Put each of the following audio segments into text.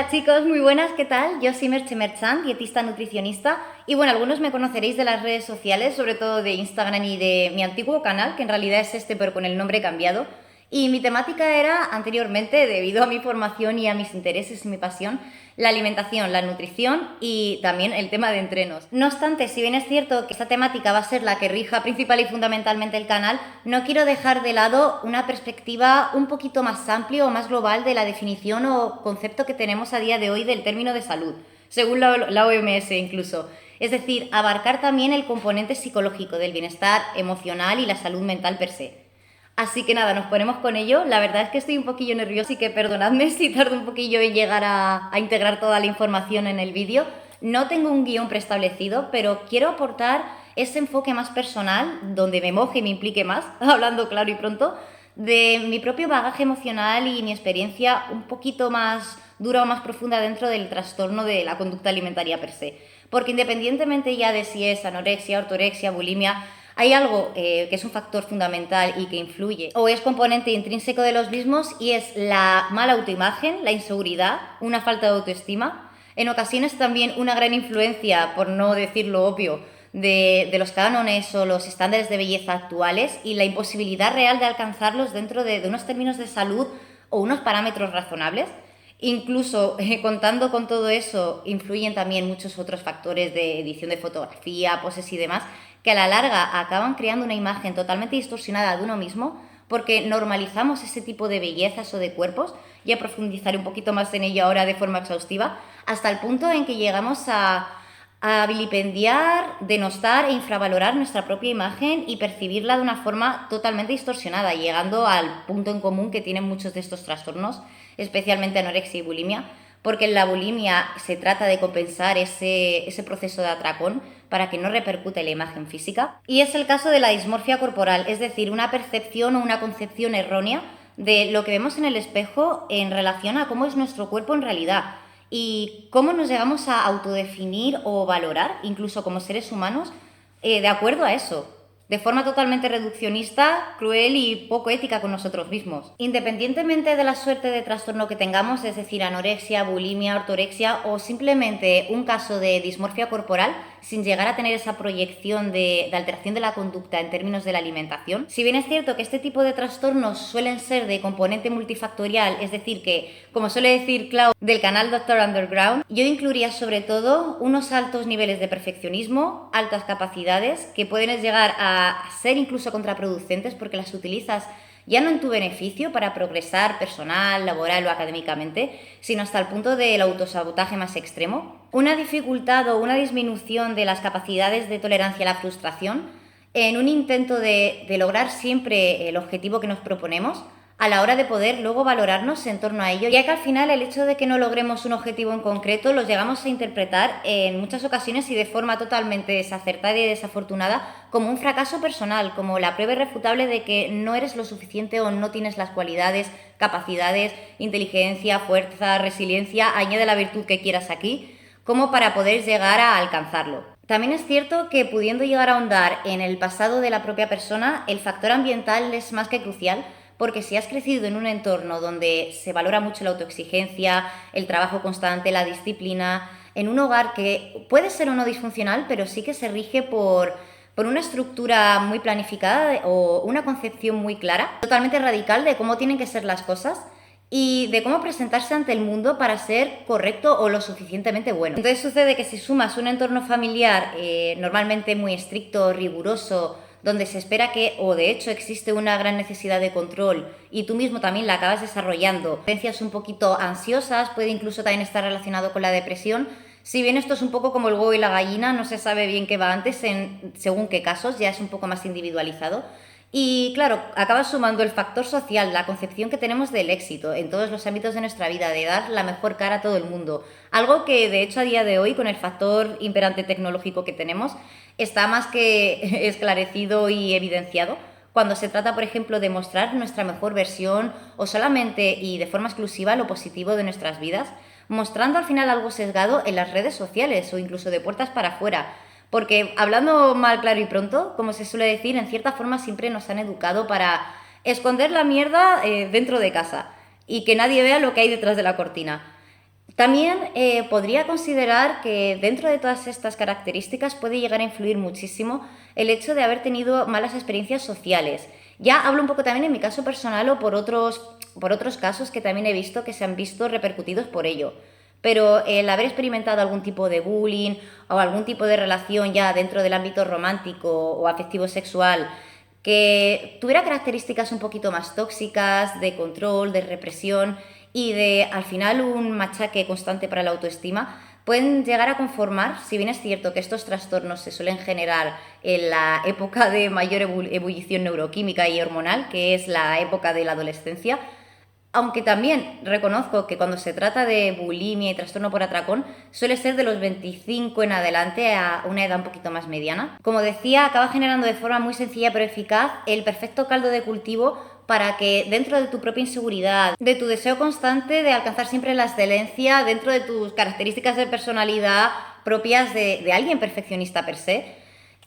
Hola chicos, muy buenas, ¿qué tal? Yo soy Merche Merchant, dietista nutricionista y bueno, algunos me conoceréis de las redes sociales, sobre todo de Instagram y de mi antiguo canal, que en realidad es este pero con el nombre cambiado. Y mi temática era anteriormente, debido a mi formación y a mis intereses y mi pasión, la alimentación, la nutrición y también el tema de entrenos. No obstante, si bien es cierto que esta temática va a ser la que rija principal y fundamentalmente el canal, no quiero dejar de lado una perspectiva un poquito más amplia o más global de la definición o concepto que tenemos a día de hoy del término de salud, según la OMS incluso. Es decir, abarcar también el componente psicológico del bienestar emocional y la salud mental per se. Así que nada, nos ponemos con ello. La verdad es que estoy un poquillo nerviosa, así que perdonadme si tardo un poquillo en llegar a integrar toda la información en el vídeo. No tengo un guión preestablecido, pero quiero aportar ese enfoque más personal, donde me moje y me implique más, hablando claro y pronto, de mi propio bagaje emocional y mi experiencia un poquito más dura o más profunda dentro del trastorno de la conducta alimentaria per se. Porque independientemente ya de si es anorexia, ortorexia, bulimia, hay algo que es un factor fundamental y que influye o es componente intrínseco de los mismos y es la mala autoimagen, la inseguridad, una falta de autoestima. En ocasiones también una gran influencia, por no decir lo obvio, de los cánones o los estándares de belleza actuales y la imposibilidad real de alcanzarlos dentro de unos términos de salud o unos parámetros razonables. Incluso contando con todo eso, influyen también muchos otros factores de edición de fotografía, poses y demás, que a la larga acaban creando una imagen totalmente distorsionada de uno mismo porque normalizamos ese tipo de bellezas o de cuerpos, y a profundizar un poquito más en ello ahora de forma exhaustiva, hasta el punto en que llegamos a vilipendiar, denostar e infravalorar nuestra propia imagen y percibirla de una forma totalmente distorsionada, llegando al punto en común que tienen muchos de estos trastornos, especialmente anorexia y bulimia, porque en la bulimia se trata de compensar ese proceso de atracón para que no repercute en la imagen física. Y es el caso de la dismorfia corporal, es decir, una percepción o una concepción errónea de lo que vemos en el espejo en relación a cómo es nuestro cuerpo en realidad y cómo nos llegamos a autodefinir o valorar, incluso como seres humanos, de acuerdo a eso, de forma totalmente reduccionista, cruel y poco ética con nosotros mismos. Independientemente de la suerte de trastorno que tengamos, es decir, anorexia, bulimia, ortorexia o simplemente un caso de dismorfia corporal, sin llegar a tener esa proyección de alteración de la conducta en términos de la alimentación, si bien es cierto que este tipo de trastornos suelen ser de componente multifactorial, es decir, que, como suele decir Clau del canal Doctor Underground, yo incluiría sobre todo unos altos niveles de perfeccionismo, altas capacidades, que pueden llegar a ser incluso contraproducentes porque las utilizas ya no en tu beneficio para progresar personal, laboral o académicamente, sino hasta el punto del autosabotaje más extremo. Una dificultad o una disminución de las capacidades de tolerancia a la frustración en un intento de lograr siempre el objetivo que nos proponemos, a la hora de poder luego valorarnos en torno a ello, ya que al final el hecho de que no logremos un objetivo en concreto los llegamos a interpretar en muchas ocasiones y de forma totalmente desacertada y desafortunada como un fracaso personal, como la prueba irrefutable de que no eres lo suficiente o no tienes las cualidades, capacidades, inteligencia, fuerza, resiliencia, añade la virtud que quieras aquí, como para poder llegar a alcanzarlo. También es cierto que pudiendo llegar a ahondar en el pasado de la propia persona, el factor ambiental es más que crucial, porque si has crecido en un entorno donde se valora mucho la autoexigencia, el trabajo constante, la disciplina, en un hogar que puede ser o no disfuncional, pero sí que se rige por una estructura muy planificada o una concepción muy clara, totalmente radical de cómo tienen que ser las cosas y de cómo presentarse ante el mundo para ser correcto o lo suficientemente bueno. Entonces sucede que si sumas un entorno familiar normalmente muy estricto, riguroso, donde se espera que, o de hecho existe una gran necesidad de control y tú mismo también la acabas desarrollando, tendencias un poquito ansiosas, puede incluso también estar relacionado con la depresión. Si bien esto es un poco como el huevo y la gallina, no se sabe bien qué va antes según qué casos, ya es un poco más individualizado. Y claro, acaba sumando el factor social, la concepción que tenemos del éxito en todos los ámbitos de nuestra vida, de dar la mejor cara a todo el mundo. Algo que de hecho a día de hoy, con el factor imperante tecnológico que tenemos, está más que esclarecido y evidenciado. Cuando se trata, por ejemplo, de mostrar nuestra mejor versión o solamente y de forma exclusiva lo positivo de nuestras vidas, mostrando al final algo sesgado en las redes sociales o incluso de puertas para afuera. Porque hablando mal, claro y pronto, como se suele decir, en cierta forma siempre nos han educado para esconder la mierda dentro de casa y que nadie vea lo que hay detrás de la cortina. También podría considerar que dentro de todas estas características puede llegar a influir muchísimo el hecho de haber tenido malas experiencias sociales. Ya hablo un poco también en mi caso personal o por otros casos que también he visto que se han visto repercutidos por ello. Pero el haber experimentado algún tipo de bullying o algún tipo de relación ya dentro del ámbito romántico o afectivo sexual que tuviera características un poquito más tóxicas, de control, de represión y de al final un machaque constante para la autoestima, pueden llegar a conformar, si bien es cierto que estos trastornos se suelen generar en la época de mayor ebullición neuroquímica y hormonal, que es la época de la adolescencia, aunque también reconozco que cuando se trata de bulimia y trastorno por atracón suele ser de los 25 en adelante a una edad un poquito más mediana. Como decía, acaba generando de forma muy sencilla pero eficaz el perfecto caldo de cultivo para que dentro de tu propia inseguridad, de tu deseo constante de alcanzar siempre la excelencia, dentro de tus características de personalidad propias de alguien perfeccionista per se,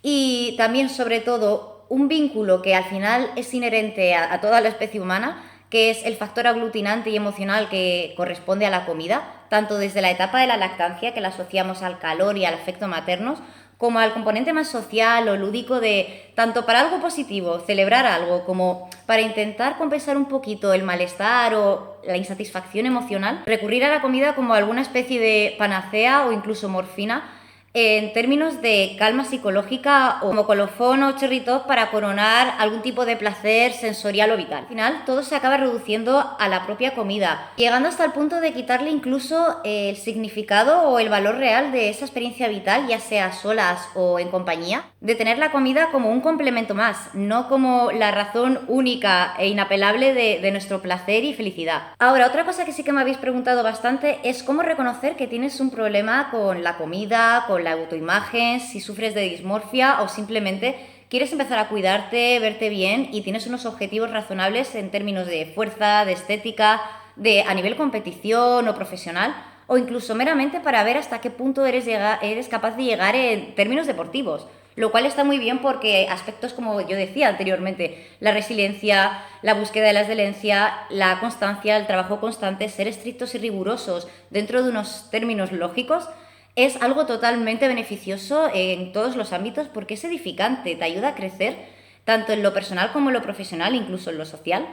y también sobre todo un vínculo que al final es inherente a toda la especie humana, que es el factor aglutinante y emocional que corresponde a la comida, tanto desde la etapa de la lactancia, que la asociamos al calor y al afecto maternos, como al componente más social o lúdico de, tanto para algo positivo, celebrar algo, como para intentar compensar un poquito el malestar o la insatisfacción emocional, recurrir a la comida como alguna especie de panacea o incluso morfina, en términos de calma psicológica o como colofón o cherry top para coronar algún tipo de placer sensorial o vital. Al final todo se acaba reduciendo a la propia comida, llegando hasta el punto de quitarle incluso el significado o el valor real de esa experiencia vital, ya sea solas o en compañía, de tener la comida como un complemento más, no como la razón única e inapelable de nuestro placer y felicidad. Ahora, otra cosa que sí que me habéis preguntado bastante es cómo reconocer que tienes un problema con la comida, con la autoimagen, si sufres de dismorfia o simplemente quieres empezar a cuidarte, verte bien y tienes unos objetivos razonables en términos de fuerza, de estética, de a nivel competición o profesional, o incluso meramente para ver hasta qué punto eres capaz de llegar en términos deportivos. Lo cual está muy bien porque aspectos como yo decía anteriormente, la resiliencia, la búsqueda de la excelencia, la constancia, el trabajo constante, ser estrictos y rigurosos dentro de unos términos lógicos, es algo totalmente beneficioso en todos los ámbitos porque es edificante, te ayuda a crecer tanto en lo personal como en lo profesional, incluso en lo social,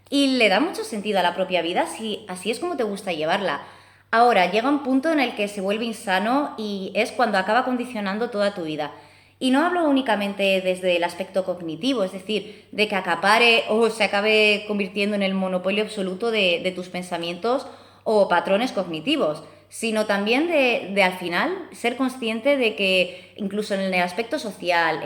y le da mucho sentido a la propia vida si así es como te gusta llevarla. Ahora, llega un punto en el que se vuelve insano y es cuando acaba condicionando toda tu vida. Y no hablo únicamente desde el aspecto cognitivo, es decir, de que acapare o se acabe convirtiendo en el monopolio absoluto de tus pensamientos o patrones cognitivos, sino también de al final ser consciente de que incluso en el aspecto social,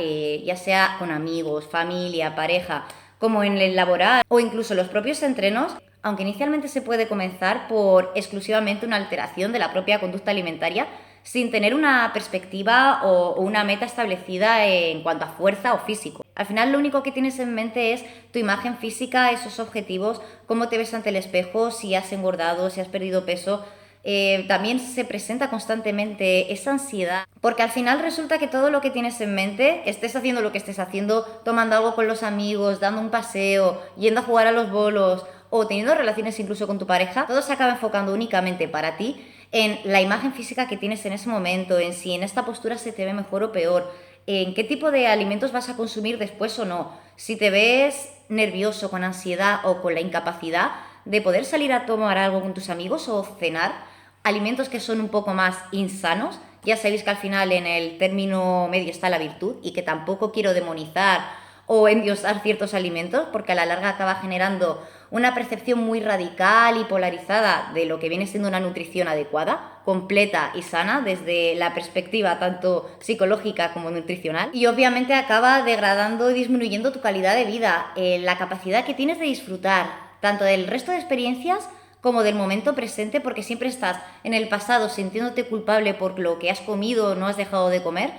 ya sea con amigos, familia, pareja, como en el laboral o incluso los propios entrenos, aunque inicialmente se puede comenzar por exclusivamente una alteración de la propia conducta alimentaria, sin tener una perspectiva o una meta establecida en cuanto a fuerza o físico. Al final lo único que tienes en mente es tu imagen física, esos objetivos, cómo te ves ante el espejo, si has engordado, si has perdido peso. También se presenta constantemente esa ansiedad, porque al final resulta que todo lo que tienes en mente, estés haciendo lo que estés haciendo, tomando algo con los amigos, dando un paseo, yendo a jugar a los bolos o teniendo relaciones incluso con tu pareja, todo se acaba enfocando únicamente para ti en la imagen física que tienes en ese momento, en si en esta postura se te ve mejor o peor, en qué tipo de alimentos vas a consumir después o no, si te ves nervioso, con ansiedad o con la incapacidad de poder salir a tomar algo con tus amigos o cenar, alimentos que son un poco más insanos. Ya sabéis que al final en el término medio está la virtud y que tampoco quiero demonizar o endiosar ciertos alimentos porque a la larga acaba generando una percepción muy radical y polarizada de lo que viene siendo una nutrición adecuada, completa y sana desde la perspectiva tanto psicológica como nutricional, y obviamente acaba degradando y disminuyendo tu calidad de vida, la capacidad que tienes de disfrutar tanto del resto de experiencias como del momento presente, porque siempre estás en el pasado sintiéndote culpable por lo que has comido o no has dejado de comer,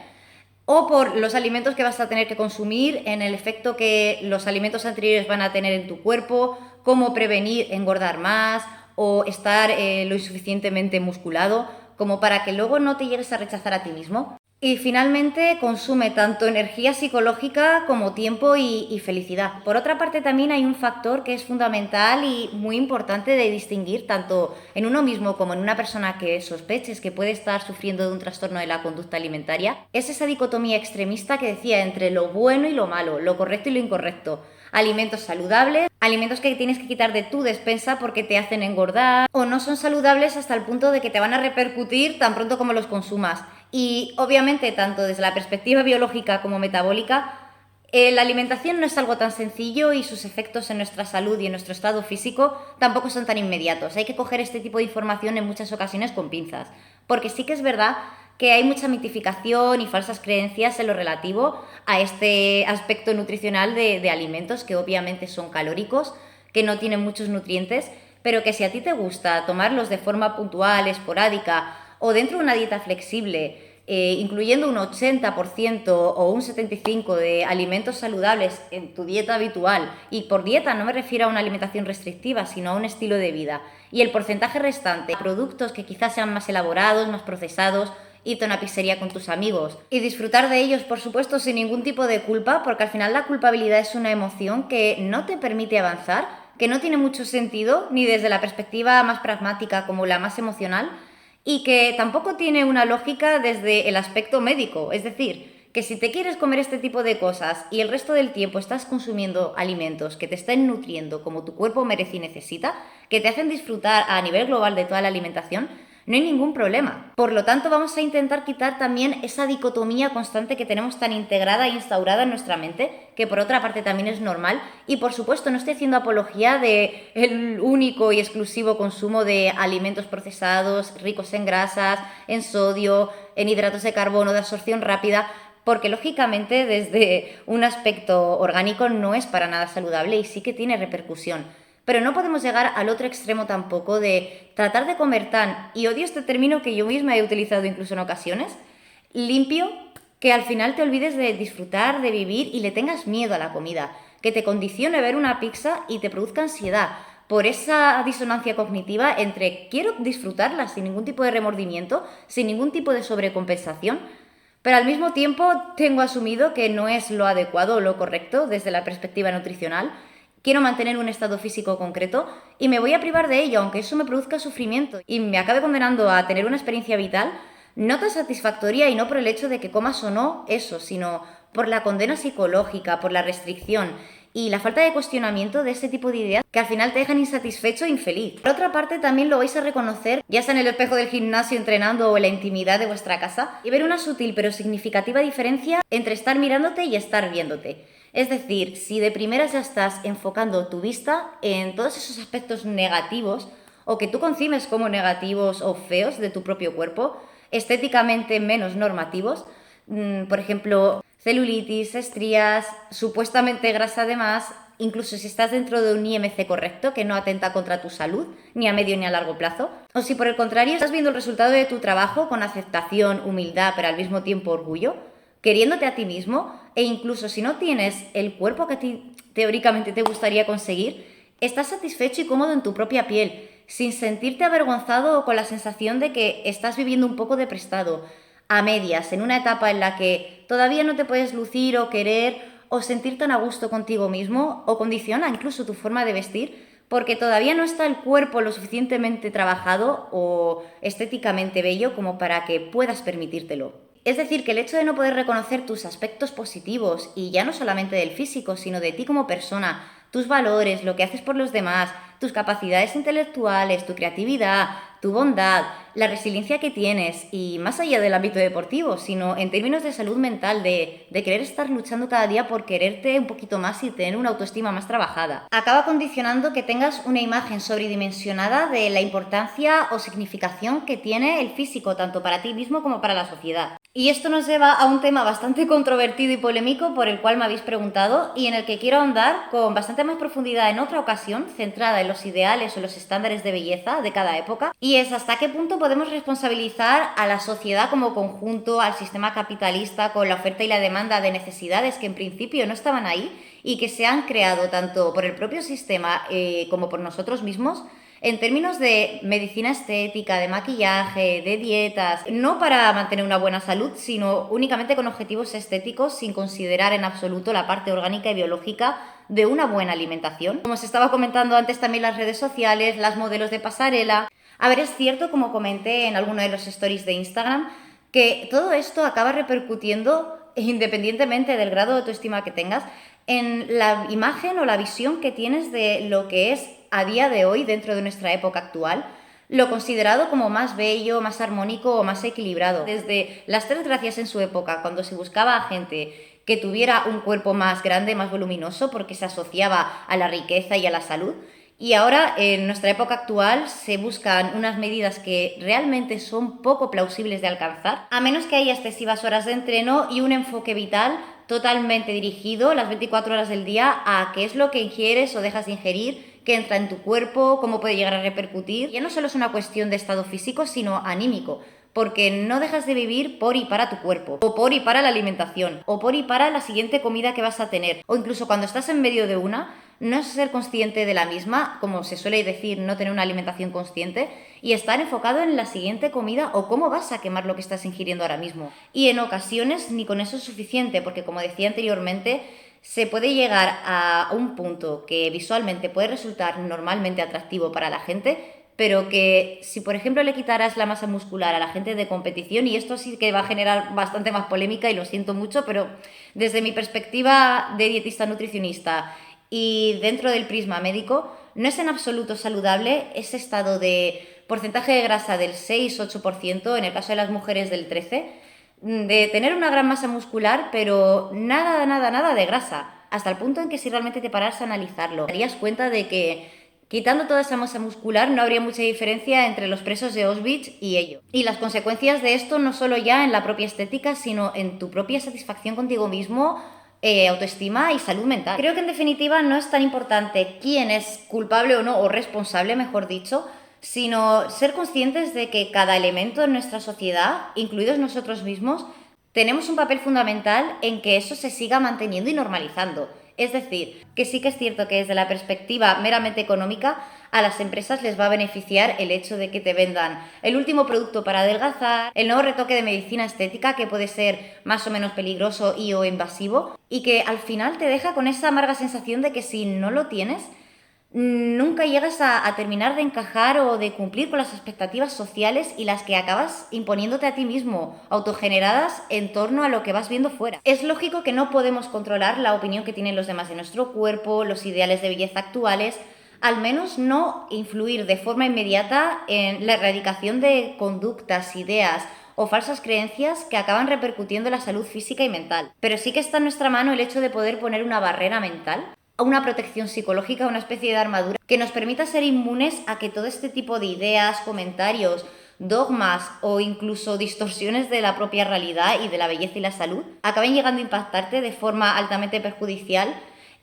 o por los alimentos que vas a tener que consumir, en el efecto que los alimentos anteriores van a tener en tu cuerpo, cómo prevenir engordar más o estar lo insuficientemente musculado, como para que luego no te llegues a rechazar a ti mismo. Y finalmente consume tanto energía psicológica como tiempo y felicidad. Por otra parte, también hay un factor que es fundamental y muy importante de distinguir tanto en uno mismo como en una persona que sospeches que puede estar sufriendo de un trastorno de la conducta alimentaria. Es esa dicotomía extremista que decía entre lo bueno y lo malo, lo correcto y lo incorrecto. Alimentos saludables, alimentos que tienes que quitar de tu despensa porque te hacen engordar o no son saludables hasta el punto de que te van a repercutir tan pronto como los consumas. Y obviamente, tanto desde la perspectiva biológica como metabólica, la alimentación no es algo tan sencillo y sus efectos en nuestra salud y en nuestro estado físico tampoco son tan inmediatos. Hay que coger este tipo de información en muchas ocasiones con pinzas, porque sí que es verdad que hay mucha mitificación y falsas creencias en lo relativo a este aspecto nutricional de alimentos que obviamente son calóricos, que no tienen muchos nutrientes, pero que si a ti te gusta tomarlos de forma puntual, esporádica o dentro de una dieta flexible, incluyendo un 80% o un 75% de alimentos saludables en tu dieta habitual, y por dieta no me refiero a una alimentación restrictiva, sino a un estilo de vida, y el porcentaje restante, productos que quizás sean más elaborados, más procesados, irte a una pizzería con tus amigos y disfrutar de ellos, por supuesto, sin ningún tipo de culpa, porque al final la culpabilidad es una emoción que no te permite avanzar, que no tiene mucho sentido, ni desde la perspectiva más pragmática como la más emocional, y que tampoco tiene una lógica desde el aspecto médico. Es decir, que si te quieres comer este tipo de cosas y el resto del tiempo estás consumiendo alimentos que te estén nutriendo como tu cuerpo merece y necesita, que te hacen disfrutar a nivel global de toda la alimentación, no hay ningún problema. Por lo tanto, vamos a intentar quitar también esa dicotomía constante que tenemos tan integrada e instaurada en nuestra mente, que por otra parte también es normal. Y por supuesto, no estoy haciendo apología del único y exclusivo consumo de alimentos procesados, ricos en grasas, en sodio, en hidratos de carbono, de absorción rápida, porque lógicamente desde un aspecto orgánico no es para nada saludable y sí que tiene repercusión. Pero no podemos llegar al otro extremo tampoco de tratar de comer tan, y odio este término que yo misma he utilizado incluso en ocasiones, limpio, que al final te olvides de disfrutar, de vivir y le tengas miedo a la comida, que te condicione ver una pizza y te produzca ansiedad por esa disonancia cognitiva entre quiero disfrutarla sin ningún tipo de remordimiento, sin ningún tipo de sobrecompensación, pero al mismo tiempo tengo asumido que no es lo adecuado o lo correcto desde la perspectiva nutricional. Quiero mantener un estado físico concreto y me voy a privar de ello, aunque eso me produzca sufrimiento y me acabe condenando a tener una experiencia vital no tan satisfactoria, y no por el hecho de que comas o no eso, sino por la condena psicológica, por la restricción y la falta de cuestionamiento de ese tipo de ideas que al final te dejan insatisfecho e infeliz. Por otra parte, también lo vais a reconocer, ya sea en el espejo del gimnasio entrenando o en la intimidad de vuestra casa, y ver una sutil pero significativa diferencia entre estar mirándote y estar viéndote. Es decir, si de primeras ya estás enfocando tu vista en todos esos aspectos negativos o que tú concibes como negativos o feos de tu propio cuerpo, estéticamente menos normativos, por ejemplo, celulitis, estrías, supuestamente grasa de más, incluso si estás dentro de un IMC correcto que no atenta contra tu salud, ni a medio ni a largo plazo, o si por el contrario estás viendo el resultado de tu trabajo con aceptación, humildad, pero al mismo tiempo orgullo, queriéndote a ti mismo, e incluso si no tienes el cuerpo que a ti teóricamente te gustaría conseguir, estás satisfecho y cómodo en tu propia piel, sin sentirte avergonzado o con la sensación de que estás viviendo un poco de prestado, a medias, en una etapa en la que todavía no te puedes lucir o querer o sentir tan a gusto contigo mismo, o condiciona incluso tu forma de vestir, porque todavía no está el cuerpo lo suficientemente trabajado o estéticamente bello como para que puedas permitírtelo. Es decir, que el hecho de no poder reconocer tus aspectos positivos, y ya no solamente del físico, sino de ti como persona, tus valores, lo que haces por los demás, tus capacidades intelectuales, tu creatividad, tu bondad, la resiliencia que tienes, y más allá del ámbito deportivo, sino en términos de salud mental, de querer estar luchando cada día por quererte un poquito más y tener una autoestima más trabajada, acaba condicionando que tengas una imagen sobredimensionada de la importancia o significación que tiene el físico, tanto para ti mismo como para la sociedad. Y esto nos lleva a un tema bastante controvertido y polémico por el cual me habéis preguntado y en el que quiero ahondar con bastante más profundidad en otra ocasión, centrada en los ideales o los estándares de belleza de cada época, y es hasta qué punto podemos responsabilizar a la sociedad como conjunto, al sistema capitalista, con la oferta y la demanda de necesidades que en principio no estaban ahí y que se han creado tanto por el propio sistema como por nosotros mismos, en términos de medicina estética, de maquillaje, de dietas, no para mantener una buena salud, sino únicamente con objetivos estéticos sin considerar en absoluto la parte orgánica y biológica de una buena alimentación. Como se estaba comentando antes, también las redes sociales, las modelos de pasarela. A ver, es cierto, como comenté en alguno de los stories de Instagram, que todo esto acaba repercutiendo, independientemente del grado de autoestima que tengas, en la imagen o la visión que tienes de lo que es a día de hoy, dentro de nuestra época actual, lo considerado como más bello, más armónico o más equilibrado. Desde las tres gracias en su época, cuando se buscaba a gente que tuviera un cuerpo más grande, más voluminoso, porque se asociaba a la riqueza y a la salud, y ahora, en nuestra época actual, se buscan unas medidas que realmente son poco plausibles de alcanzar, a menos que haya excesivas horas de entreno y un enfoque vital totalmente dirigido las 24 horas del día a qué es lo que ingieres o dejas de ingerir, qué entra en tu cuerpo, cómo puede llegar a repercutir. Ya no solo es una cuestión de estado físico, sino anímico, porque no dejas de vivir por y para tu cuerpo, o por y para la alimentación, o por y para la siguiente comida que vas a tener, o incluso cuando estás en medio de una, no es ser consciente de la misma, como se suele decir, no tener una alimentación consciente, y estar enfocado en la siguiente comida o cómo vas a quemar lo que estás ingiriendo ahora mismo. Y en ocasiones ni con eso es suficiente, porque como decía anteriormente, se puede llegar a un punto que visualmente puede resultar normalmente atractivo para la gente, pero que si por ejemplo le quitaras la masa muscular a la gente de competición, y esto sí que va a generar bastante más polémica y lo siento mucho, pero desde mi perspectiva de dietista nutricionista y dentro del prisma médico, no es en absoluto saludable ese estado de porcentaje de grasa del 6-8%, en el caso de las mujeres del 13%, de tener una gran masa muscular, pero nada de grasa, hasta el punto en que si realmente te paras a analizarlo, te darías cuenta de que quitando toda esa masa muscular no habría mucha diferencia entre los presos de Auschwitz y ello. Y las consecuencias de esto no solo ya en la propia estética, sino en tu propia satisfacción contigo mismo, autoestima y salud mental. Creo que en definitiva no es tan importante quién es culpable o no, o responsable, mejor dicho, sino ser conscientes de que cada elemento en nuestra sociedad, incluidos nosotros mismos, tenemos un papel fundamental en que eso se siga manteniendo y normalizando. Es decir, que sí que es cierto que desde la perspectiva meramente económica, a las empresas les va a beneficiar el hecho de que te vendan el último producto para adelgazar, el nuevo retoque de medicina estética que puede ser más o menos peligroso y o invasivo, y que al final te deja con esa amarga sensación de que si no lo tienes, nunca llegas a terminar de encajar o de cumplir con las expectativas sociales y las que acabas imponiéndote a ti mismo, autogeneradas en torno a lo que vas viendo fuera. Es lógico que no podemos controlar la opinión que tienen los demás de nuestro cuerpo, los ideales de belleza actuales, al menos no influir de forma inmediata en la erradicación de conductas, ideas o falsas creencias que acaban repercutiendo en la salud física y mental. Pero sí que está en nuestra mano el hecho de poder poner una barrera mental, una protección psicológica, una especie de armadura que nos permita ser inmunes a que todo este tipo de ideas, comentarios, dogmas o incluso distorsiones de la propia realidad y de la belleza y la salud acaben llegando a impactarte de forma altamente perjudicial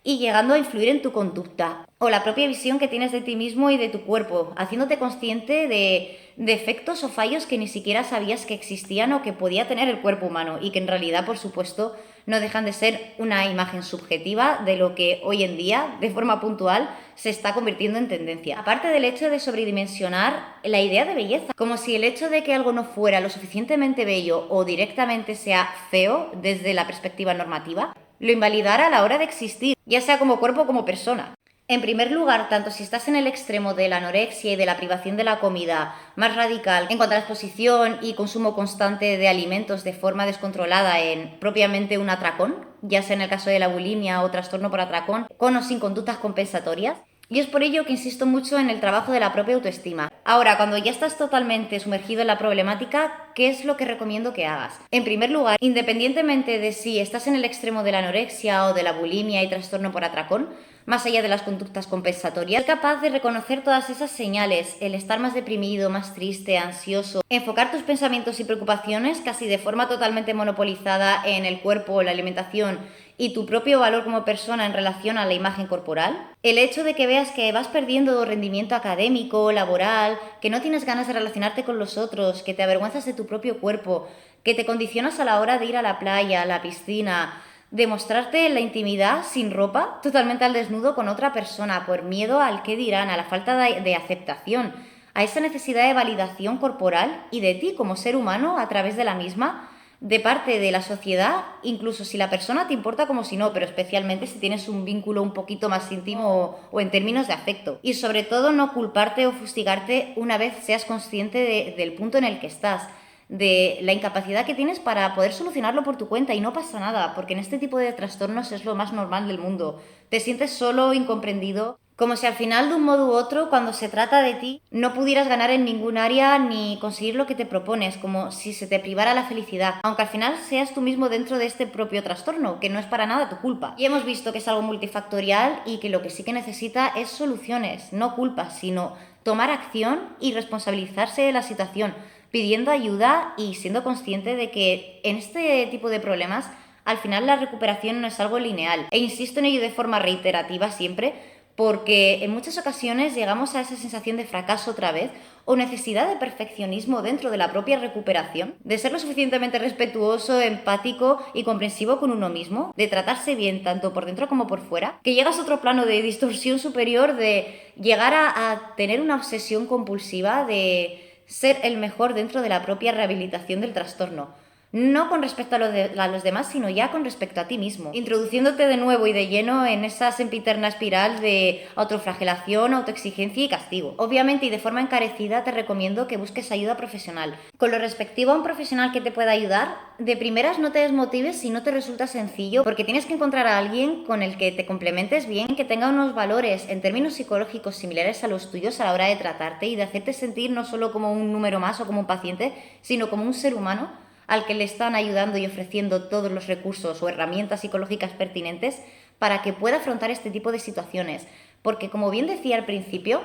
y llegando a influir en tu conducta o la propia visión que tienes de ti mismo y de tu cuerpo, haciéndote consciente de defectos o fallos que ni siquiera sabías que existían o que podía tener el cuerpo humano y que en realidad, por supuesto, no dejan de ser una imagen subjetiva de lo que hoy en día, de forma puntual, se está convirtiendo en tendencia. Aparte del hecho de sobredimensionar la idea de belleza, como si el hecho de que algo no fuera lo suficientemente bello o directamente sea feo desde la perspectiva normativa, lo invalidara a la hora de existir, ya sea como cuerpo o como persona. En primer lugar, tanto si estás en el extremo de la anorexia y de la privación de la comida más radical en cuanto a la exposición y consumo constante de alimentos de forma descontrolada en propiamente un atracón, ya sea en el caso de la bulimia o trastorno por atracón, con o sin conductas compensatorias, y es por ello que insisto mucho en el trabajo de la propia autoestima. Ahora, cuando ya estás totalmente sumergido en la problemática, ¿qué es lo que recomiendo que hagas? En primer lugar, independientemente de si estás en el extremo de la anorexia o de la bulimia y trastorno por atracón, más allá de las conductas compensatorias, ser capaz de reconocer todas esas señales, el estar más deprimido, más triste, ansioso, enfocar tus pensamientos y preocupaciones casi de forma totalmente monopolizada en el cuerpo, la alimentación y tu propio valor como persona en relación a la imagen corporal. El hecho de que veas que vas perdiendo rendimiento académico, laboral, que no tienes ganas de relacionarte con los otros, que te avergüenzas de tu propio cuerpo, que te condicionas a la hora de ir a la playa, a la piscina, de mostrarte en la intimidad sin ropa, totalmente al desnudo con otra persona, por miedo al qué dirán, a la falta de aceptación, a esa necesidad de validación corporal y de ti como ser humano a través de la misma, de parte de la sociedad, incluso si la persona te importa como si no, pero especialmente si tienes un vínculo un poquito más íntimo o en términos de afecto. Y sobre todo no culparte o fustigarte una vez seas consciente del punto en el que estás, de la incapacidad que tienes para poder solucionarlo por tu cuenta, y no pasa nada, porque en este tipo de trastornos es lo más normal del mundo. Te sientes solo, incomprendido, como si al final de un modo u otro, cuando se trata de ti, no pudieras ganar en ningún área ni conseguir lo que te propones, como si se te privara la felicidad, aunque al final seas tú mismo dentro de este propio trastorno, que no es para nada tu culpa. Y hemos visto que es algo multifactorial y que lo que sí que necesita es soluciones, no culpas, sino tomar acción y responsabilizarse de la situación, pidiendo ayuda y siendo consciente de que en este tipo de problemas al final la recuperación no es algo lineal. E insisto en ello de forma reiterativa siempre, porque en muchas ocasiones llegamos a esa sensación de fracaso otra vez o necesidad de perfeccionismo dentro de la propia recuperación, de ser lo suficientemente respetuoso, empático y comprensivo con uno mismo, de tratarse bien tanto por dentro como por fuera, que llegas a otro plano de distorsión superior, de llegar a tener una obsesión compulsiva de ser el mejor dentro de la propia rehabilitación del trastorno. No con respecto a los demás, sino ya con respecto a ti mismo, introduciéndote de nuevo y de lleno en esa sempiterna espiral de autoflagelación, autoexigencia y castigo. Obviamente y de forma encarecida te recomiendo que busques ayuda profesional. Con lo respectivo a un profesional que te pueda ayudar, de primeras no te desmotives si no te resulta sencillo, porque tienes que encontrar a alguien con el que te complementes bien, que tenga unos valores en términos psicológicos similares a los tuyos a la hora de tratarte y de hacerte sentir no solo como un número más o como un paciente, sino como un ser humano al que le están ayudando y ofreciendo todos los recursos o herramientas psicológicas pertinentes para que pueda afrontar este tipo de situaciones. Porque, como bien decía al principio,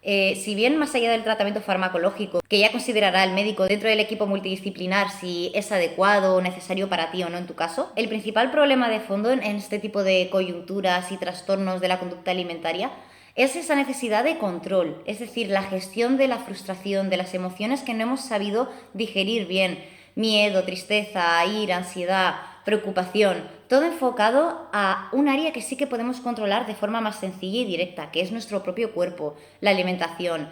si bien más allá del tratamiento farmacológico, que ya considerará el médico dentro del equipo multidisciplinar si es adecuado o necesario para ti o no en tu caso, el principal problema de fondo en este tipo de coyunturas y trastornos de la conducta alimentaria es esa necesidad de control, es decir, la gestión de la frustración, de las emociones que no hemos sabido digerir bien. Miedo, tristeza, ira, ansiedad, preocupación, todo enfocado a un área que sí que podemos controlar de forma más sencilla y directa, que es nuestro propio cuerpo, la alimentación.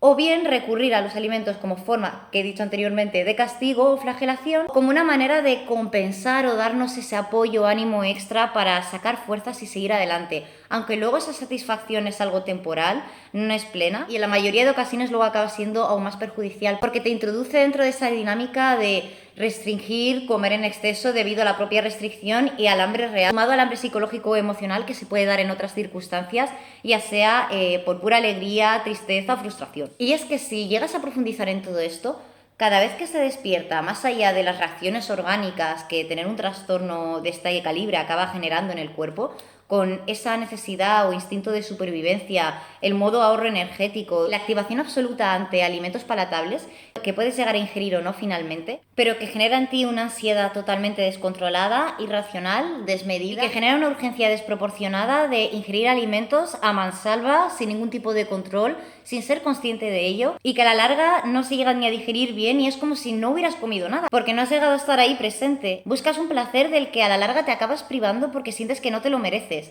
O bien recurrir a los alimentos como forma, que he dicho anteriormente, de castigo o flagelación, como una manera de compensar o darnos ese apoyo o ánimo extra para sacar fuerzas y seguir adelante. Aunque luego esa satisfacción es algo temporal, no es plena y en la mayoría de ocasiones luego acaba siendo aún más perjudicial porque te introduce dentro de esa dinámica de restringir, comer en exceso debido a la propia restricción y al hambre real, sumado al hambre psicológico o emocional que se puede dar en otras circunstancias, ya sea por pura alegría, tristeza o frustración. Y es que si llegas a profundizar en todo esto, cada vez que se despierta, más allá de las reacciones orgánicas que tener un trastorno de este calibre acaba generando en el cuerpo, con esa necesidad o instinto de supervivencia, el modo ahorro energético, la activación absoluta ante alimentos palatables que puedes llegar a ingerir o no finalmente, pero que genera en ti una ansiedad totalmente descontrolada, irracional, desmedida, y que genera una urgencia desproporcionada de ingerir alimentos a mansalva, sin ningún tipo de control, sin ser consciente de ello, y que a la larga no se llegan ni a digerir bien y es como si no hubieras comido nada, porque no has llegado a estar ahí presente. Buscas un placer del que a la larga te acabas privando porque sientes que no te lo mereces.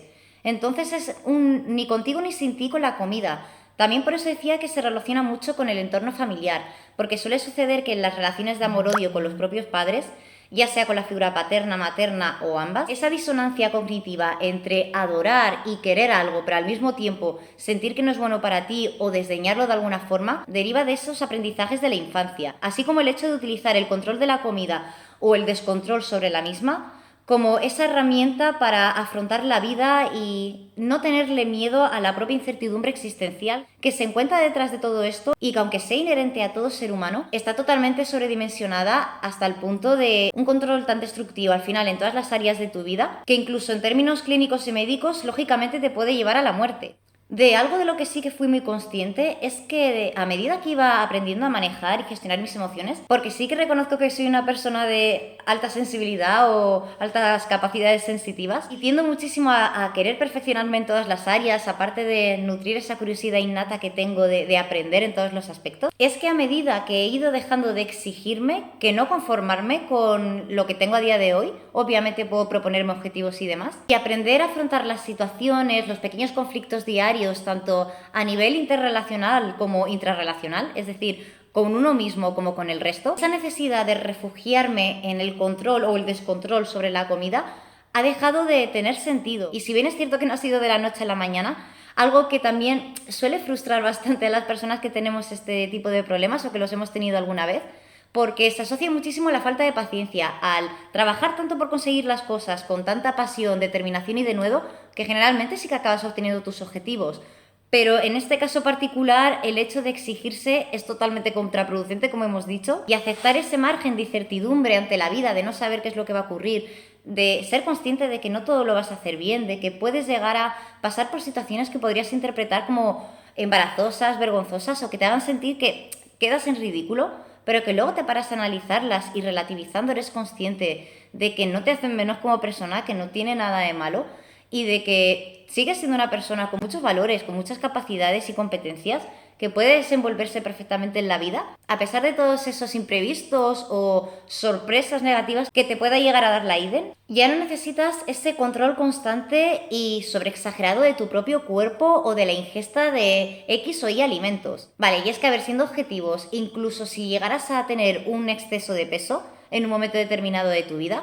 Entonces es un ni contigo ni sin ti con la comida. También por eso decía que se relaciona mucho con el entorno familiar, porque suele suceder que en las relaciones de amor-odio con los propios padres, ya sea con la figura paterna, materna o ambas, esa disonancia cognitiva entre adorar y querer algo, pero al mismo tiempo sentir que no es bueno para ti o desdeñarlo de alguna forma, deriva de esos aprendizajes de la infancia, así como el hecho de utilizar el control de la comida o el descontrol sobre la misma como esa herramienta para afrontar la vida y no tenerle miedo a la propia incertidumbre existencial que se encuentra detrás de todo esto y que, aunque sea inherente a todo ser humano, está totalmente sobredimensionada hasta el punto de un control tan destructivo al final en todas las áreas de tu vida que incluso en términos clínicos y médicos lógicamente te puede llevar a la muerte. De algo de lo que sí que fui muy consciente es que a medida que iba aprendiendo a manejar y gestionar mis emociones, porque sí que reconozco que soy una persona de alta sensibilidad o altas capacidades sensitivas y tiendo muchísimo a querer perfeccionarme en todas las áreas, aparte de nutrir esa curiosidad innata que tengo de aprender en todos los aspectos, es que a medida que he ido dejando de exigirme, que no conformarme con lo que tengo a día de hoy, obviamente puedo proponerme objetivos y demás, y aprender a afrontar las situaciones, los pequeños conflictos diarios, tanto a nivel interrelacional como intrarrelacional, es decir, con uno mismo como con el resto, esa necesidad de refugiarme en el control o el descontrol sobre la comida ha dejado de tener sentido. Y si bien es cierto que no ha sido de la noche a la mañana, algo que también suele frustrar bastante a las personas que tenemos este tipo de problemas o que los hemos tenido alguna vez, porque se asocia muchísimo la falta de paciencia al trabajar tanto por conseguir las cosas con tanta pasión, determinación y denuedo, que generalmente sí que acabas obteniendo tus objetivos. Pero en este caso particular, el hecho de exigirse es totalmente contraproducente, como hemos dicho, y aceptar ese margen de incertidumbre ante la vida, de no saber qué es lo que va a ocurrir, de ser consciente de que no todo lo vas a hacer bien, de que puedes llegar a pasar por situaciones que podrías interpretar como embarazosas, vergonzosas o que te hagan sentir que quedas en ridículo, pero que luego te paras a analizarlas y relativizando eres consciente de que no te hacen menos como persona, que no tiene nada de malo y de que sigues siendo una persona con muchos valores, con muchas capacidades y competencias, que puede desenvolverse perfectamente en la vida, a pesar de todos esos imprevistos o sorpresas negativas que te pueda llegar a dar la IDEN. Ya no necesitas ese control constante y sobreexagerado de tu propio cuerpo o de la ingesta de X o Y alimentos. Vale, y es que, a ver, siendo objetivos, incluso si llegaras a tener un exceso de peso en un momento determinado de tu vida,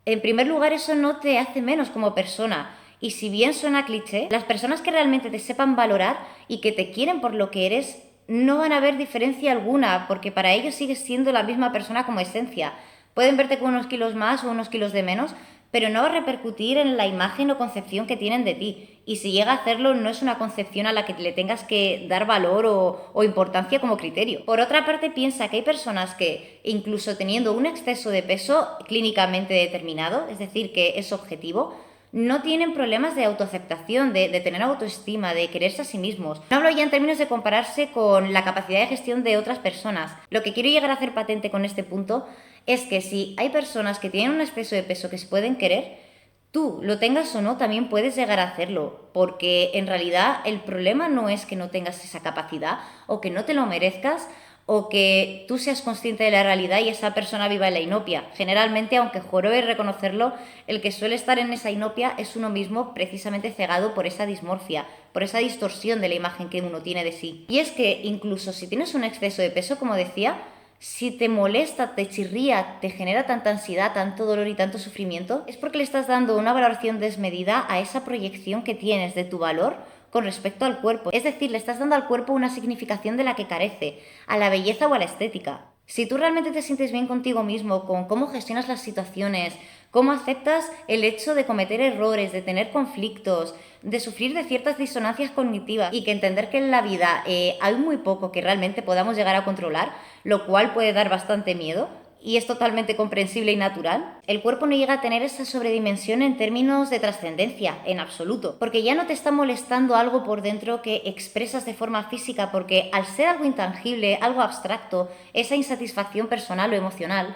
en primer lugar eso no te hace menos como persona. Y si bien suena cliché, las personas que realmente te sepan valorar y que te quieren por lo que eres, no van a ver diferencia alguna, porque para ellos sigues siendo la misma persona como esencia. Pueden verte con unos kilos más o unos kilos de menos, pero no va a repercutir en la imagen o concepción que tienen de ti. Y si llega a hacerlo, no es una concepción a la que le tengas que dar valor o importancia como criterio. Por otra parte, piensa que hay personas que, incluso teniendo un exceso de peso clínicamente determinado, es decir, que es objetivo, no tienen problemas de autoaceptación, de tener autoestima, de quererse a sí mismos. No hablo ya en términos de compararse con la capacidad de gestión de otras personas. Lo que quiero llegar a hacer patente con este punto es que si hay personas que tienen un exceso de peso que se pueden querer, tú, lo tengas o no, también puedes llegar a hacerlo, porque en realidad el problema no es que no tengas esa capacidad o que no te lo merezcas o que tú seas consciente de la realidad y esa persona viva en la inopia. Generalmente, aunque jorobe reconocerlo, el que suele estar en esa inopia es uno mismo precisamente cegado por esa dismorfia, por esa distorsión de la imagen que uno tiene de sí. Y es que incluso si tienes un exceso de peso, como decía, si te molesta, te chirría, te genera tanta ansiedad, tanto dolor y tanto sufrimiento, es porque le estás dando una valoración desmedida a esa proyección que tienes de tu valor con respecto al cuerpo. Es decir, le estás dando al cuerpo una significación de la que carece, a la belleza o a la estética. Si tú realmente te sientes bien contigo mismo, con cómo gestionas las situaciones, cómo aceptas el hecho de cometer errores, de tener conflictos, de sufrir de ciertas disonancias cognitivas y que entender que en la vida hay muy poco que realmente podamos llegar a controlar, lo cual puede dar bastante miedo, y es totalmente comprensible y natural, el cuerpo no llega a tener esa sobredimensión en términos de trascendencia, en absoluto, porque ya no te está molestando algo por dentro que expresas de forma física, porque al ser algo intangible, algo abstracto, esa insatisfacción personal o emocional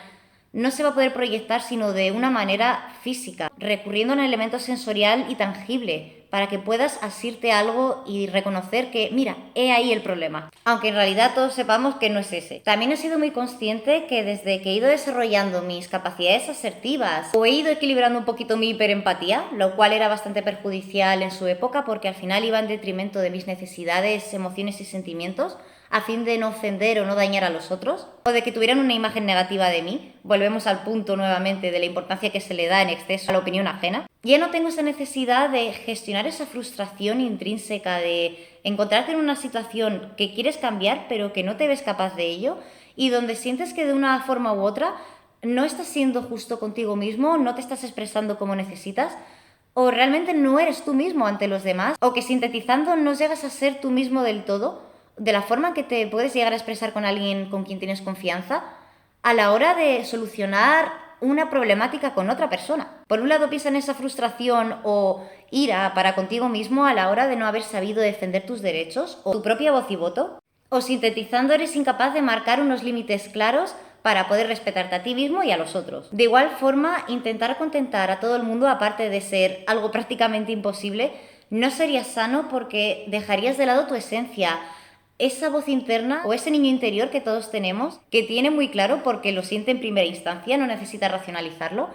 no se va a poder proyectar sino de una manera física, recurriendo a un elemento sensorial y tangible, para que puedas asirte algo y reconocer que, mira, he ahí el problema. Aunque en realidad todos sepamos que no es ese. También he sido muy consciente que desde que he ido desarrollando mis capacidades asertivas o he ido equilibrando un poquito mi hiperempatía, lo cual era bastante perjudicial en su época porque al final iba en detrimento de mis necesidades, emociones y sentimientos, a fin de no ofender o no dañar a los otros, o de que tuvieran una imagen negativa de mí. Volvemos al punto nuevamente de la importancia que se le da en exceso a la opinión ajena. Ya no tengo esa necesidad de gestionar esa frustración intrínseca de encontrarte en una situación que quieres cambiar pero que no te ves capaz de ello y donde sientes que de una forma u otra no estás siendo justo contigo mismo, no te estás expresando como necesitas, o realmente no eres tú mismo ante los demás, o que sintetizando no llegas a ser tú mismo del todo, de la forma que te puedes llegar a expresar con alguien con quien tienes confianza, a la hora de solucionar una problemática con otra persona. Por un lado piensa en esa frustración o ira para contigo mismo a la hora de no haber sabido defender tus derechos o tu propia voz y voto. O sintetizando, eres incapaz de marcar unos límites claros para poder respetarte a ti mismo y a los otros. De igual forma, intentar contentar a todo el mundo, aparte de ser algo prácticamente imposible, no sería sano porque dejarías de lado tu esencia, esa voz interna o ese niño interior que todos tenemos, que tiene muy claro porque lo siente en primera instancia, no necesita racionalizarlo,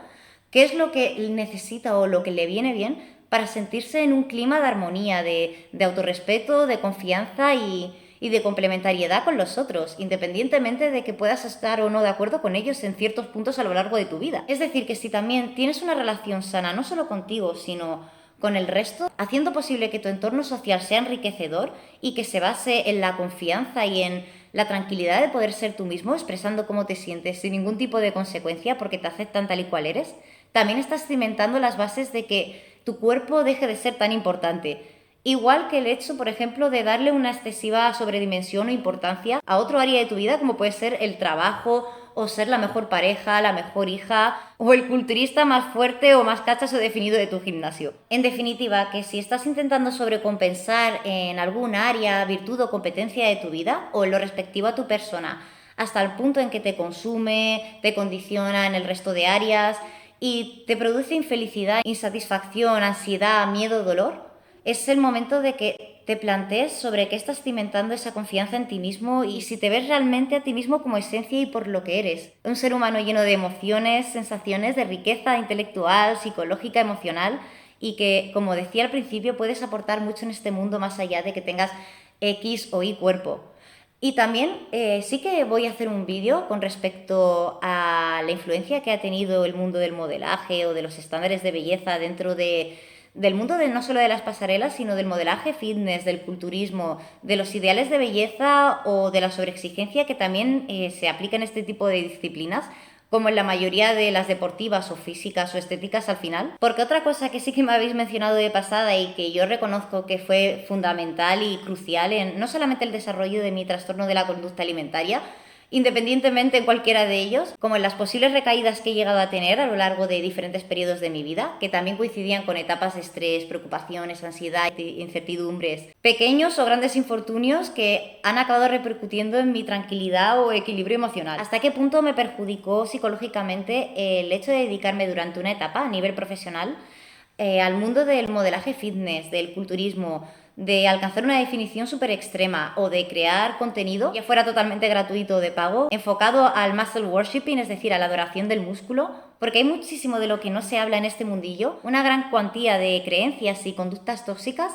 qué es lo que necesita o lo que le viene bien para sentirse en un clima de armonía, de autorrespeto, de confianza y de complementariedad con los otros, independientemente de que puedas estar o no de acuerdo con ellos en ciertos puntos a lo largo de tu vida. Es decir, que si también tienes una relación sana, no solo contigo, sino con el resto, haciendo posible que tu entorno social sea enriquecedor y que se base en la confianza y en la tranquilidad de poder ser tú mismo, expresando cómo te sientes sin ningún tipo de consecuencia porque te aceptan tal y cual eres, también estás cimentando las bases de que tu cuerpo deje de ser tan importante. Igual que el hecho, por ejemplo, de darle una excesiva sobredimensión o importancia a otro área de tu vida, como puede ser el trabajo, o ser la mejor pareja, la mejor hija, o el culturista más fuerte o más cachazo definido de tu gimnasio. En definitiva, que si estás intentando sobrecompensar en algún área, virtud o competencia de tu vida, o en lo respectivo a tu persona, hasta el punto en que te consume, te condiciona en el resto de áreas y te produce infelicidad, insatisfacción, ansiedad, miedo, dolor, es el momento de que te plantees sobre qué estás cimentando esa confianza en ti mismo y si te ves realmente a ti mismo como esencia y por lo que eres. Un ser humano lleno de emociones, sensaciones, de riqueza intelectual, psicológica, emocional y que, como decía al principio, puedes aportar mucho en este mundo más allá de que tengas X o Y cuerpo. Y también sí que voy a hacer un vídeo con respecto a la influencia que ha tenido el mundo del modelaje o de los estándares de belleza dentro del mundo no solo de las pasarelas, sino del modelaje fitness, del culturismo, de los ideales de belleza o de la sobreexigencia que también se aplica en este tipo de disciplinas, como en la mayoría de las deportivas o físicas o estéticas al final. Porque otra cosa que sí que me habéis mencionado de pasada y que yo reconozco que fue fundamental y crucial en no solamente el desarrollo de mi trastorno de la conducta alimentaria, independientemente en cualquiera de ellos, como en las posibles recaídas que he llegado a tener a lo largo de diferentes periodos de mi vida, que también coincidían con etapas de estrés, preocupaciones, ansiedad, incertidumbres, pequeños o grandes infortunios que han acabado repercutiendo en mi tranquilidad o equilibrio emocional. ¿Hasta qué punto me perjudicó psicológicamente el hecho de dedicarme durante una etapa a nivel profesional al mundo del modelaje fitness, del culturismo, de alcanzar una definición súper extrema o de crear contenido que fuera totalmente gratuito o de pago, enfocado al muscle worshipping, es decir, a la adoración del músculo? Porque hay muchísimo de lo que no se habla en este mundillo, una gran cuantía de creencias y conductas tóxicas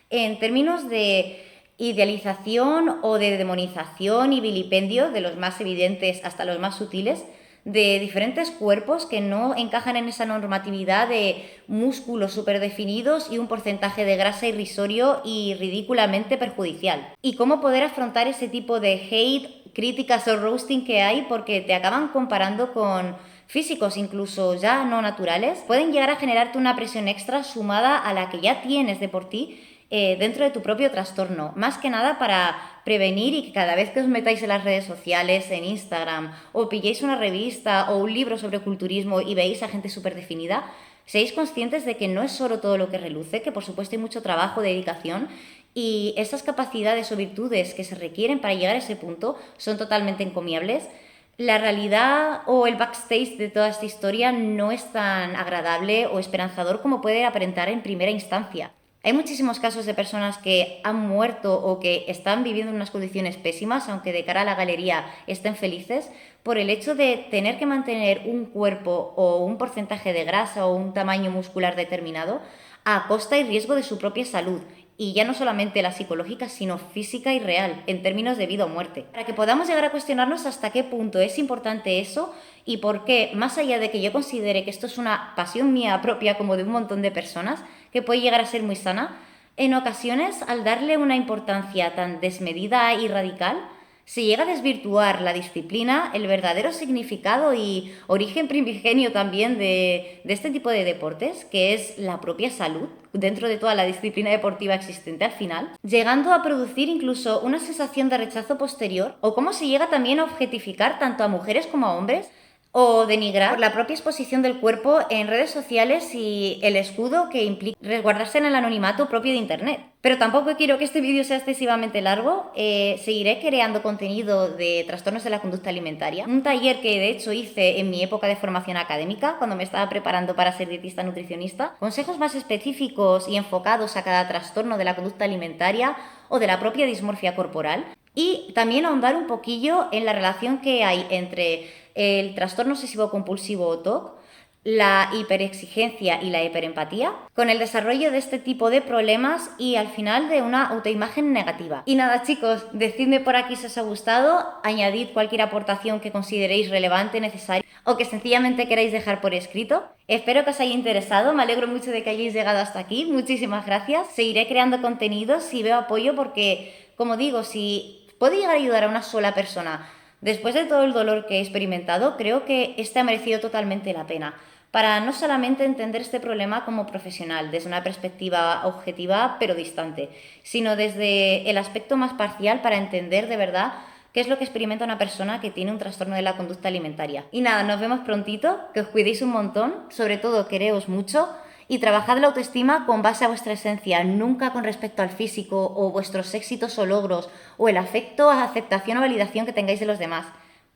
en términos de idealización o de demonización y vilipendio, de los más evidentes hasta los más sutiles, de diferentes cuerpos que no encajan en esa normatividad de músculos súper definidos y un porcentaje de grasa irrisorio y ridículamente perjudicial. Y cómo poder afrontar ese tipo de hate, críticas o roasting que hay porque te acaban comparando con físicos incluso ya no naturales, pueden llegar a generarte una presión extra sumada a la que ya tienes de por ti dentro de tu propio trastorno, más que nada para prevenir y que cada vez que os metáis en las redes sociales, en Instagram, o pilléis una revista o un libro sobre culturismo y veis a gente súper definida, seáis conscientes de que no es solo todo lo que reluce, que por supuesto hay mucho trabajo, dedicación, y esas capacidades o virtudes que se requieren para llegar a ese punto son totalmente encomiables. La realidad o el backstage de toda esta historia no es tan agradable o esperanzador como puede aparentar en primera instancia. Hay muchísimos casos de personas que han muerto o que están viviendo en unas condiciones pésimas, aunque de cara a la galería estén felices, por el hecho de tener que mantener un cuerpo o un porcentaje de grasa o un tamaño muscular determinado a costa y riesgo de su propia salud. Y ya no solamente la psicológica, sino física y real, en términos de vida o muerte. Para que podamos llegar a cuestionarnos hasta qué punto es importante eso y por qué, más allá de que yo considere que esto es una pasión mía propia como de un montón de personas, que puede llegar a ser muy sana, en ocasiones, al darle una importancia tan desmedida y radical, se llega a desvirtuar la disciplina, el verdadero significado y origen primigenio también de este tipo de deportes, que es la propia salud dentro de toda la disciplina deportiva existente al final, llegando a producir incluso una sensación de rechazo posterior o cómo se llega también a objetificar tanto a mujeres como a hombres o denigrar por la propia exposición del cuerpo en redes sociales y el escudo que implica resguardarse en el anonimato propio de Internet. Pero tampoco quiero que este vídeo sea excesivamente largo. Seguiré creando contenido de trastornos de la conducta alimentaria. Un taller que de hecho hice en mi época de formación académica, cuando me estaba preparando para ser dietista nutricionista. Consejos más específicos y enfocados a cada trastorno de la conducta alimentaria o de la propia dismorfia corporal. Y también ahondar un poquillo en la relación que hay entre el trastorno obsesivo compulsivo o TOC, la hiperexigencia y la hiperempatía, con el desarrollo de este tipo de problemas y al final de una autoimagen negativa. Y nada, chicos, decidme por aquí si os ha gustado, añadid cualquier aportación que consideréis relevante, necesaria o que sencillamente queráis dejar por escrito. Espero que os haya interesado, me alegro mucho de que hayáis llegado hasta aquí, muchísimas gracias. Seguiré creando contenidos si veo apoyo porque, como digo, si puedo llegar a ayudar a una sola persona después de todo el dolor que he experimentado, creo que este ha merecido totalmente la pena. Para no solamente entender este problema como profesional, desde una perspectiva objetiva pero distante, sino desde el aspecto más parcial para entender de verdad qué es lo que experimenta una persona que tiene un trastorno de la conducta alimentaria. Y nada, nos vemos prontito, que os cuidéis un montón, sobre todo quereos mucho y trabajad la autoestima con base a vuestra esencia, nunca con respecto al físico o vuestros éxitos o logros o el afecto, aceptación o validación que tengáis de los demás.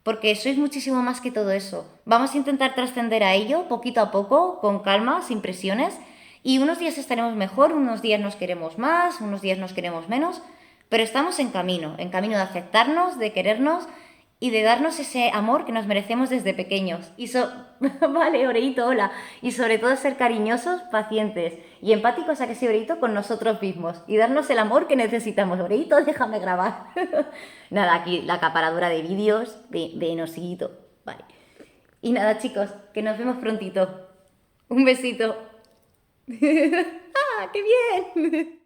Porque sois muchísimo más que todo eso. Vamos a intentar trascender a ello poquito a poco, con calma, sin presiones, y unos días estaremos mejor, unos días nos queremos más, unos días nos queremos menos, pero estamos en camino de aceptarnos, de querernos y de darnos ese amor que nos merecemos desde pequeños. Vale, Oreíto, hola. Y sobre todo ser cariñosos, pacientes y empáticos, a que sí, Oreíto, con nosotros mismos. Y darnos el amor que necesitamos. Oreíto, déjame grabar. Nada, aquí la acaparadora de vídeos de Nosito. Vale. Y nada, chicos, que nos vemos prontito. Un besito. ¡Ah, qué bien!